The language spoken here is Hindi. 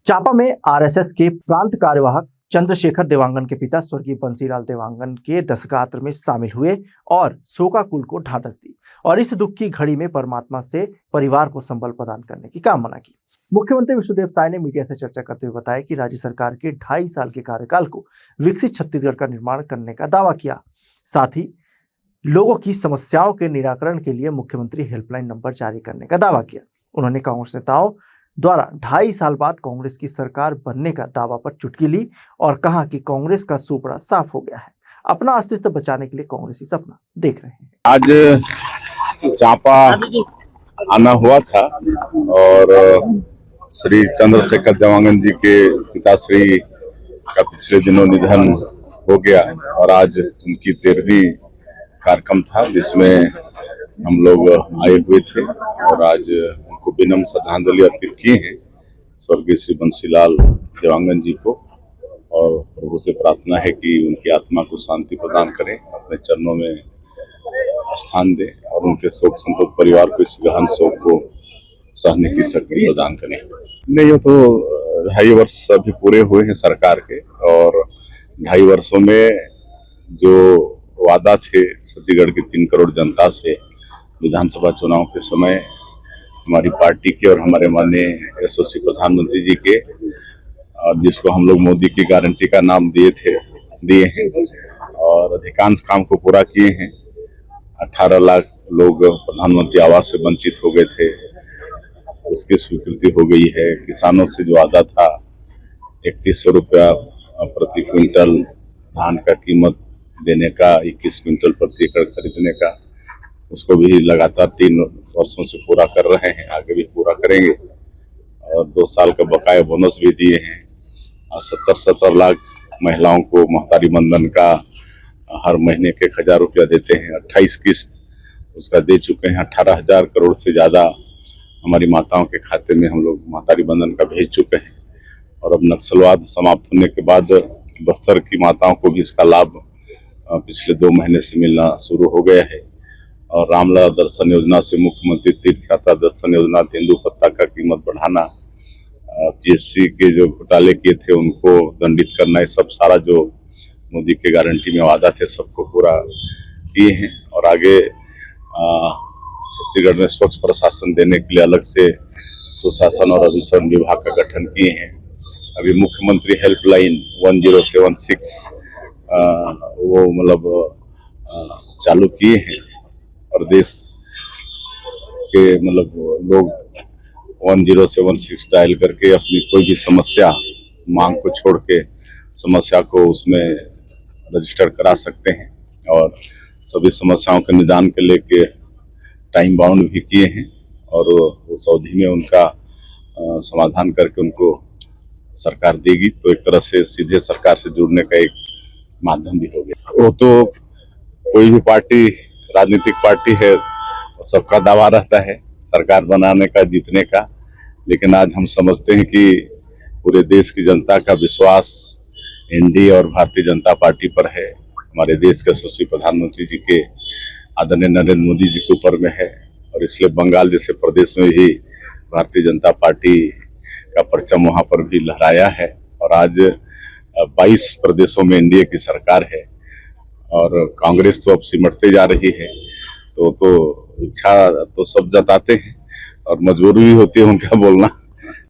चापा में आरएसएस के प्रांत कार्यवाहक चंद्रशेखर देवांगन के पिता स्वर्गीय बंसीलाल देवांगन के दशगात्र में शामिल हुए और शोकाकुल को ढांढस दी और इस दुख की घड़ी में परमात्मा से परिवार को संबल प्रदान करने की कामना की। मुख्यमंत्री विष्णुदेव साय ने मीडिया से चर्चा करते हुए बताया कि राज्य सरकार के 2.5 साल के कार्यकाल को विकसित छत्तीसगढ़ का निर्माण करने का दावा किया। साथ ही लोगों की समस्याओं के निराकरण के लिए मुख्यमंत्री हेल्पलाइन नंबर जारी करने का दावा किया। उन्होंने कांग्रेस नेताओं द्वारा 2.5 साल बाद कांग्रेस की सरकार बनने का दावा पर चुटकी ली और कहा कि कांग्रेस का सुपड़ा साफ हो गया है, अपना अस्तित्व बचाने के लिए कांग्रेसी सपना देख रहे हैं। आज चापा आना हुआ था और श्री चंद्रशेखर देवांगन जी के पिताश्री का पिछले दिनों निधन हो गया और आज उनकी 13वीं कार्यक्रम था जिसमें हम लोग आए हुए थे और आज उनको विनम्र श्रद्धांजलि अर्पित किए हैं स्वर्गीय श्री बंसीलाल देवांगन जी को। और प्रभु से प्रार्थना है कि उनकी आत्मा को शांति प्रदान करें, अपने चरणों में स्थान दें और उनके शोक संतप्त परिवार को इस गहन शोक को सहने की शक्ति प्रदान करें। नहीं, ये तो 2.5 वर्ष अभी पूरे हुए हैं सरकार के और 2.5 वर्षों में जो वादा थे छत्तीसगढ़ की 3 करोड़ जनता से विधानसभा चुनाव के समय हमारी पार्टी के और हमारे माननीय यशस्वी प्रधानमंत्री जी के, जिसको हम लोग मोदी की गारंटी का नाम दिए हैं और अधिकांश काम को पूरा किए हैं। 18 लाख लोग प्रधानमंत्री आवास से वंचित हो गए थे, उसकी स्वीकृति हो गई है। किसानों से जो वादा था 3100 रुपया प्रति क्विंटल धान का कीमत देने का, 21 क्विंटल प्रति एकड़ खरीदने का, उसको भी लगातार 3 वर्षों से पूरा कर रहे हैं, आगे भी पूरा करेंगे। और 2 साल का बकाया बोनस भी दिए हैं और 70 लाख महिलाओं को महतारी बंधन का हर महीने के 1000 रुपया देते हैं। 28 किस्त उसका दे चुके हैं। 18,000 करोड़ से ज़्यादा हमारी माताओं के खाते में हम लोग महतारी बंधन का भेज चुके हैं। और अब नक्सलवाद समाप्त होने के बाद बस्तर की माताओं को भी इसका लाभ पिछले 2 महीने से मिलना शुरू हो गया है। और रामलला दर्शन योजना से मुख्यमंत्री तीर्थ यात्रा दर्शन योजना, तेंदुपत्ता का कीमत बढ़ाना, पीएससी के जो घोटाले किए थे उनको दंडित करना, ये सब सारा जो मोदी के गारंटी में वादा थे सबको पूरा किए हैं। और आगे छत्तीसगढ़ में स्वच्छ प्रशासन देने के लिए अलग से सुशासन और अभिसरण विभाग का गठन किए हैं। अभी मुख्यमंत्री हेल्पलाइन 1076 वो मतलब चालू किए हैं और देश के मतलब लोग 1076 डायल करके अपनी कोई भी समस्या मांग को छोड़ के समस्या को उसमें रजिस्टर करा सकते हैं और सभी समस्याओं के निदान के लेके टाइम बाउंड भी किए हैं और उस अवधि में उनका समाधान करके उनको सरकार देगी, तो एक तरह से सीधे सरकार से जुड़ने का एक माध्यम भी हो गया। वो तो कोई भी पार्टी राजनीतिक पार्टी है, सबका दावा रहता है सरकार बनाने का, जीतने का, लेकिन आज हम समझते हैं कि पूरे देश की जनता का विश्वास एनडीए और भारतीय जनता पार्टी पर है। हमारे देश के यशस्वी प्रधानमंत्री जी के आदरणीय नरेंद्र मोदी जी के ऊपर में है और इसलिए बंगाल जैसे प्रदेश में भी भारतीय जनता पार्टी का परचम वहाँ पर भी लहराया है और आज 22 प्रदेशों में एनडीए की सरकार है और कांग्रेस तो अब सिमटते जा रही है। तो इच्छा तो सब जताते हैं और मजबूरी भी होती है उनका बोलना।